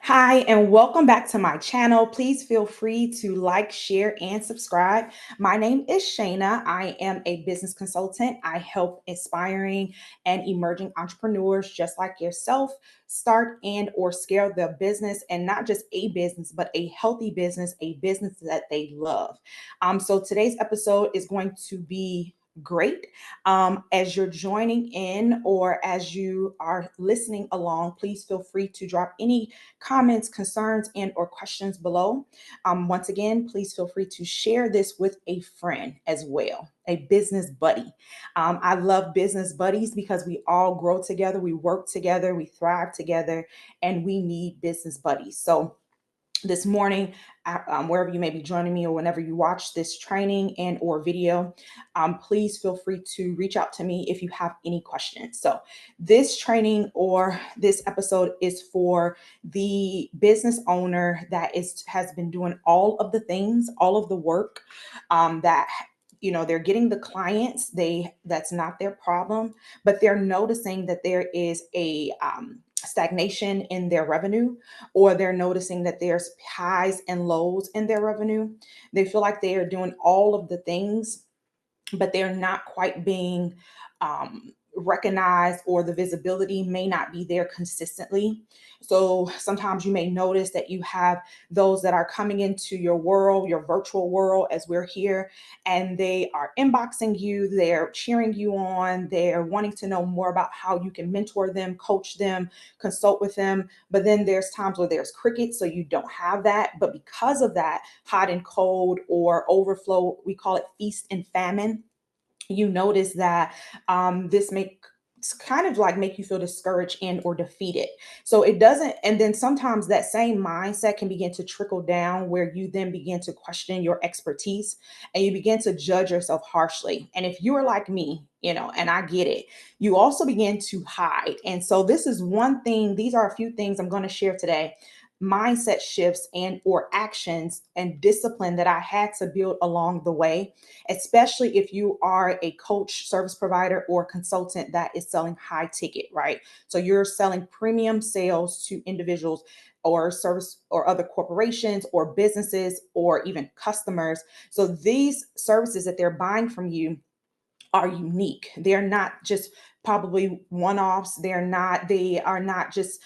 Hi, and welcome back to my channel. Please feel free to like, share, and subscribe. My name is Shayna. I am a business consultant. I help aspiring and emerging entrepreneurs just like yourself start and or scale their business, and not just a business, but a business that they love. So today's episode is going to be great. As you're joining in or as you are listening along, please feel free to drop any comments, concerns, and or questions below. Once again, please feel free to share this with a friend as well, a business buddy. I love business buddies because we all grow together, we work together, we thrive together, and we need business buddies. So this morning, wherever you may be joining me or whenever you watch this training and or video, please feel free to reach out to me if you have any questions. So this training or this episode is for the business owner that has been doing all of the things, all of the work, that they're getting the clients, that's not their problem, but they're noticing that there is a stagnation in their revenue, or they're noticing that there's highs and lows in their revenue. They feel like they are doing all of the things, but they're not quite being recognized, or the visibility may not be there consistently. So sometimes you may notice that you have those that are coming into your world, your virtual world, as we're here, and they are inboxing you, they're cheering you on, they're wanting to know more about how you can mentor them, coach them, consult with them. But then there's times where there's crickets, so you don't have that. But because of that hot and cold or overflow, we call it feast and famine, you notice that this makes kind of like make you feel discouraged and or defeated. So it doesn't, and then sometimes that same mindset can begin to trickle down, where you then begin to question your expertise and you begin to judge yourself harshly. And if you are like me, and I get it, you also begin to hide. And so this is one thing, these are a few things I'm going to share today, mindset shifts and or actions and discipline that I had to build along the way, especially if you are a coach, service provider, or consultant that is selling high ticket, right? So you're selling premium sales to individuals or service or other corporations or businesses or even customers. So these services that they're buying from you are unique. They're not just probably one-offs. They are not just,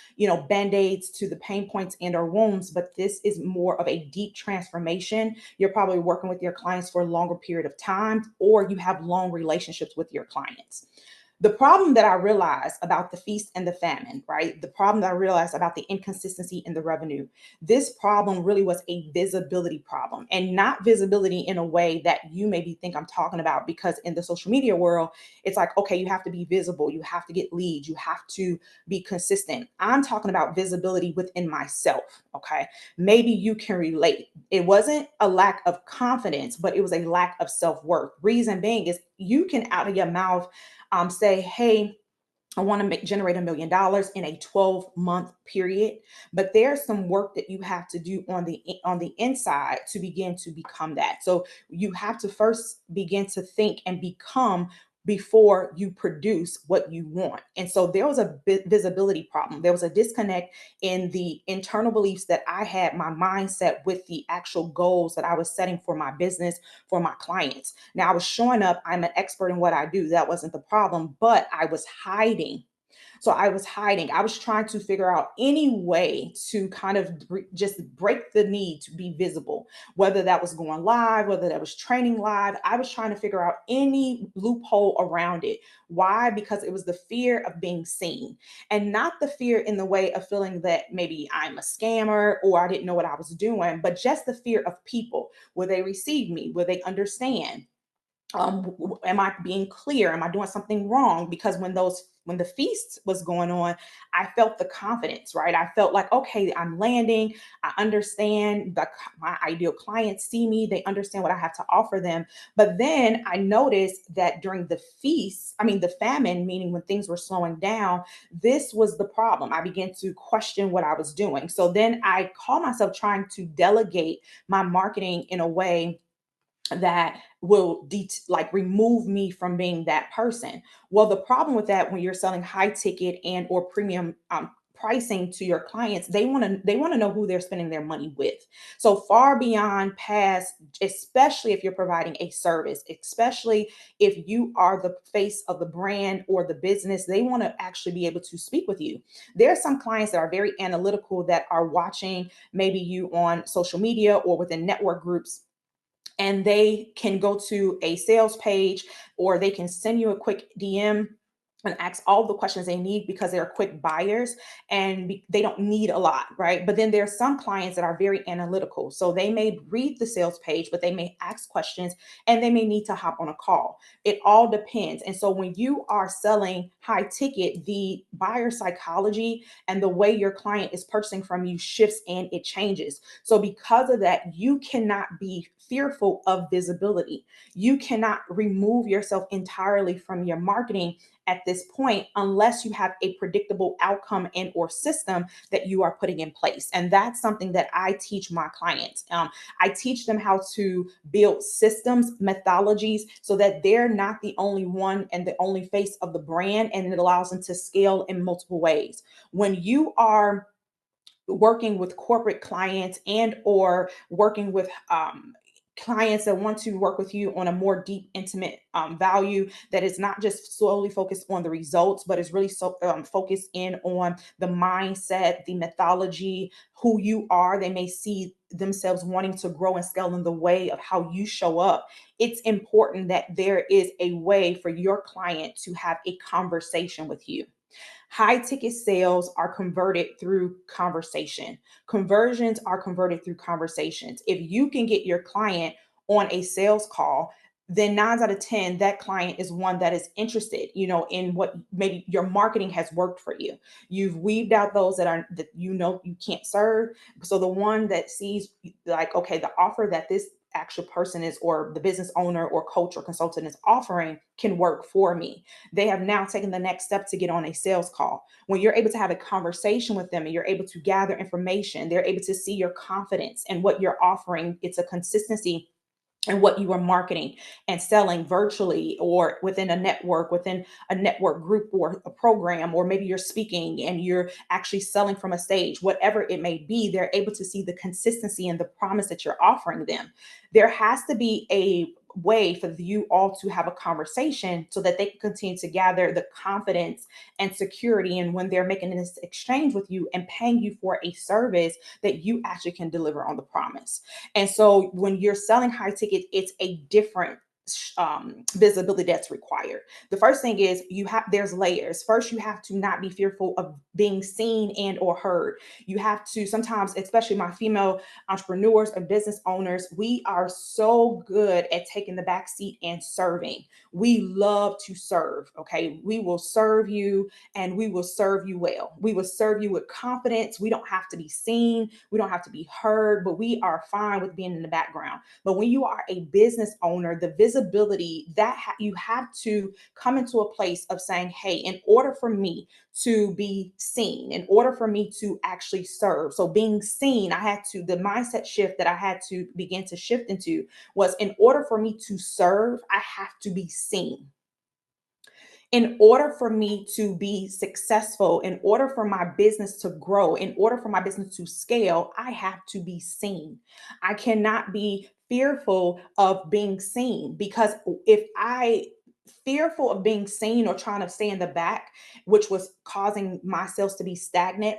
band-aids to the pain points and or wounds, but this is more of a deep transformation. You're probably working with your clients for a longer period of time, or you have long relationships with your clients. The problem that I realized about the feast and the famine, right? The problem that I realized about the inconsistency in the revenue, this problem really was a visibility problem, and not visibility in a way that you maybe think I'm talking about, because in the social media world, it's like, okay, you have to be visible, you have to get leads, you have to be consistent. I'm talking about visibility within myself, okay? Maybe you can relate. It wasn't a lack of confidence, but it was a lack of self-worth. Reason being is you can out of your mouth say, hey, I want to generate $1 million in a 12-month period, but there's some work that you have to do on the inside to begin to become that. So you have to first begin to think and become before you produce what you want. And so there was a visibility problem. There was a disconnect in the internal beliefs that I had, my mindset with the actual goals that I was setting for my business, for my clients. Now I was showing up, I'm an expert in what I do. That wasn't the problem, but I was hiding. So I was hiding. I was trying to figure out any way to kind of just break the need to be visible, whether that was going live, whether that was training live. I was trying to figure out any loophole around it. Why? Because it was the fear of being seen, and not the fear in the way of feeling that maybe I'm a scammer or I didn't know what I was doing, but just the fear of people. Will they receive me? Will they understand? Am I being clear? Am I doing something wrong? Because when the feast was going on, I felt the confidence, right? I felt like, okay, I'm landing. I understand my ideal clients see me. They understand what I have to offer them. But then I noticed that during the feast, I mean, the famine, meaning when things were slowing down, this was the problem. I began to question what I was doing. So then I call myself trying to delegate my marketing in a way that will like remove me from being that person. Well, the problem with that, when you're selling high ticket and or premium pricing to your clients, they want to know who they're spending their money with. So far beyond past, especially if you're providing a service, especially if you are the face of the brand or the business, they want to actually be able to speak with you. There are some clients that are very analytical that are watching maybe you on social media or within network groups, and they can go to a sales page or they can send you a quick DM and ask all the questions they need because they're quick buyers and they don't need a lot, right? But then there are some clients that are very analytical. So they may read the sales page, but they may ask questions and they may need to hop on a call. It all depends. And so when you are selling high ticket, the buyer psychology and the way your client is purchasing from you shifts and it changes. So because of that, you cannot be fearful of visibility. You cannot remove yourself entirely from your marketing at this point unless you have a predictable outcome and or system that you are putting in place. And that's something that I teach my clients. I teach them how to build systems, methodologies, so that they're not the only one and the only face of the brand, and it allows them to scale in multiple ways. When you are working with corporate clients and or working with clients that want to work with you on a more deep, intimate value that is not just solely focused on the results, but is really focused in on the mindset, the methodology, who you are. They may see themselves wanting to grow and scale in the way of how you show up. It's important that there is a way for your client to have a conversation with you. High ticket sales are converted through conversation. Conversions are converted through conversations. If you can get your client on a sales call, then 9 out of 10, that client is one that is interested, in what maybe your marketing has worked for you. You've weaved out those that you can't serve. So the one that sees like, okay, the offer that this actual person is, or the business owner or coach or consultant is offering can work for me. They have now taken the next step to get on a sales call. When you're able to have a conversation with them and you're able to gather information, they're able to see your confidence and what you're offering. It's a consistency and what you are marketing and selling virtually or within a network group or a program, or maybe you're speaking and you're actually selling from a stage, whatever it may be, they're able to see the consistency and the promise that you're offering them. There has to be a way for you all to have a conversation so that they can continue to gather the confidence and security. And when they're making this exchange with you and paying you for a service, that you actually can deliver on the promise. And so when you're selling high ticket, it's a different visibility that's required. The first thing is there's layers. First, you have to not be fearful of being seen and or heard. You have to sometimes, especially my female entrepreneurs or business owners, we are so good at taking the back seat and serving. We love to serve. Okay. We will serve you and we will serve you well. We will serve you with confidence. We don't have to be seen. We don't have to be heard, but we are fine with being in the background. But when you are a business owner, the visibility that you have to come into a place of saying, hey, in order for me to be seen, in order for me to actually serve. So being seen, the mindset shift that I had to begin to shift into was, in order for me to serve, I have to be seen. In order for me to be successful, in order for my business to grow, in order for my business to scale, I have to be seen. I cannot be fearful of being seen, because if I fearful of being seen or trying to stay in the back, which was causing my sales to be stagnant,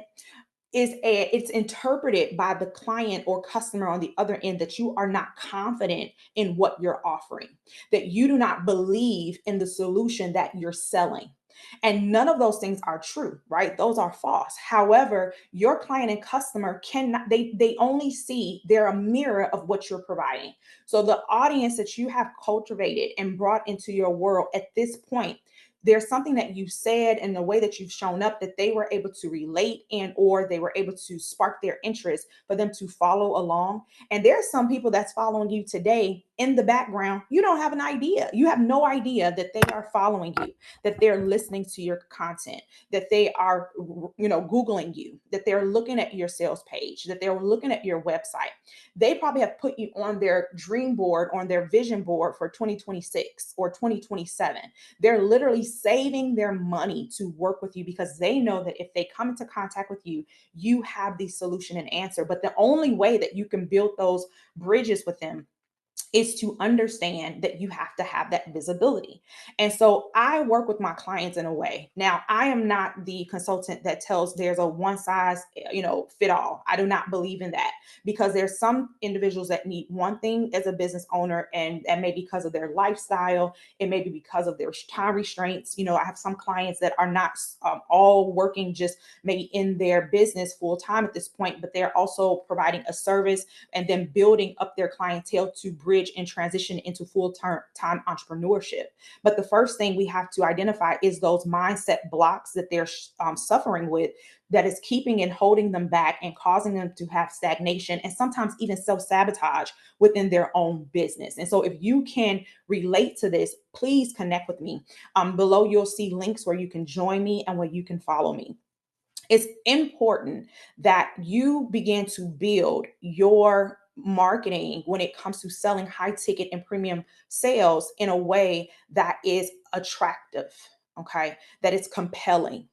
it's interpreted by the client or customer on the other end that you are not confident in what you're offering, that you do not believe in the solution that you're selling. And none of those things are true, right? Those are false. However, your client and customer cannot, they only see, they're a mirror of what you're providing. So the audience that you have cultivated and brought into your world at this point, there's something that you said and the way that you've shown up that they were able to relate and or they were able to spark their interest for them to follow along. And there's some people that's following you today in the background, you don't have an idea. You have no idea that they are following you, that they're listening to your content, that they are, Googling you, that they're looking at your sales page, that they're looking at your website. They probably have put you on their dream board, on their vision board for 2026 or 2027. They're literally saving their money to work with you because they know that if they come into contact with you, you have the solution and answer. But the only way that you can build those bridges with them is to understand that you have to have that visibility. And so I work with my clients in a way. Now, I am not the consultant that tells there's a one size, fit all. I do not believe in that because there's some individuals that need one thing as a business owner, and that may be because of their lifestyle, it may be because of their time restraints. I have some clients that are not all working just maybe in their business full time at this point, but they're also providing a service and then building up their clientele to bridge and transition into full-time entrepreneurship. But the first thing we have to identify is those mindset blocks that they're suffering with, that is keeping and holding them back and causing them to have stagnation and sometimes even self-sabotage within their own business. And so if you can relate to this, please connect with me. Below you'll see links where you can join me and where you can follow me. It's important that you begin to build your marketing when it comes to selling high ticket and premium sales in a way that is attractive, okay? That is compelling,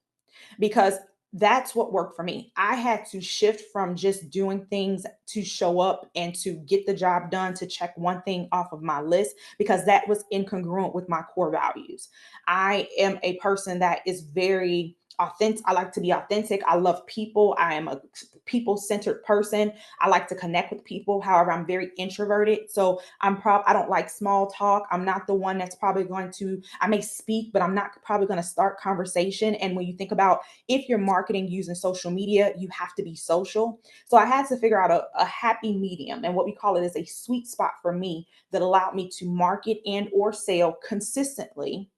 because that's what worked for me. I had to shift from just doing things to show up and to get the job done, to check one thing off of my list, because that was incongruent with my core values. I am a person that is very authentic. I like to be authentic. I love people. I am a people centered person. I like to connect with people. However, I'm very introverted. So I don't like small talk. I'm not the one that's probably going to, I may speak, but I'm not probably going to start conversation. And when you think about, if you're marketing using social media, you have to be social. So I had to figure out a happy medium, and what we call it is a sweet spot for me that allowed me to market and or sell consistently,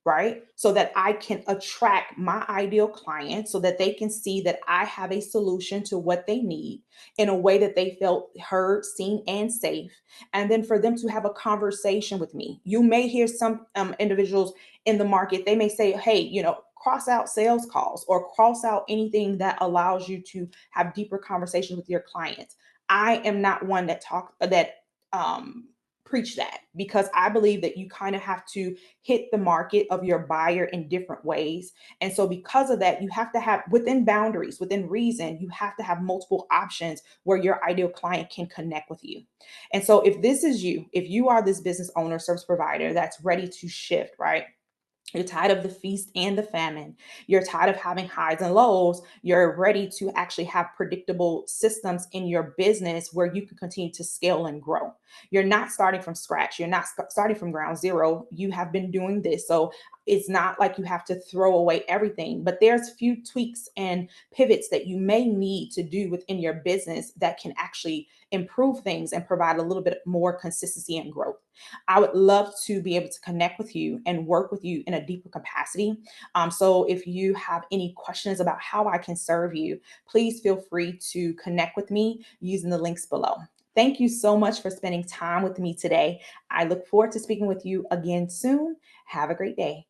right? So that I can attract my ideal client, so that they can see that I have a solution to what they need in a way that they felt heard, seen, and safe. And then for them to have a conversation with me. You may hear some individuals in the market, they may say, hey, cross out sales calls or cross out anything that allows you to have deeper conversations with your clients. I am not one um, preach that, because I believe that you kind of have to hit the market of your buyer in different ways. And so because of that, you have to have, within boundaries, within reason, you have to have multiple options where your ideal client can connect with you. And so if this is you, if you are this business owner, service provider that's ready to shift, right? You're tired of the feast and the famine. You're tired of having highs and lows. You're ready to actually have predictable systems in your business where you can continue to scale and grow. You're not starting from scratch. You're not starting from ground zero. You have been doing this. So it's not like you have to throw away everything, but there's a few tweaks and pivots that you may need to do within your business that can actually improve things and provide a little bit more consistency and growth. I would love to be able to connect with you and work with you in a deeper capacity. So if you have any questions about how I can serve you, please feel free to connect with me using the links below. Thank you so much for spending time with me today. I look forward to speaking with you again soon. Have a great day.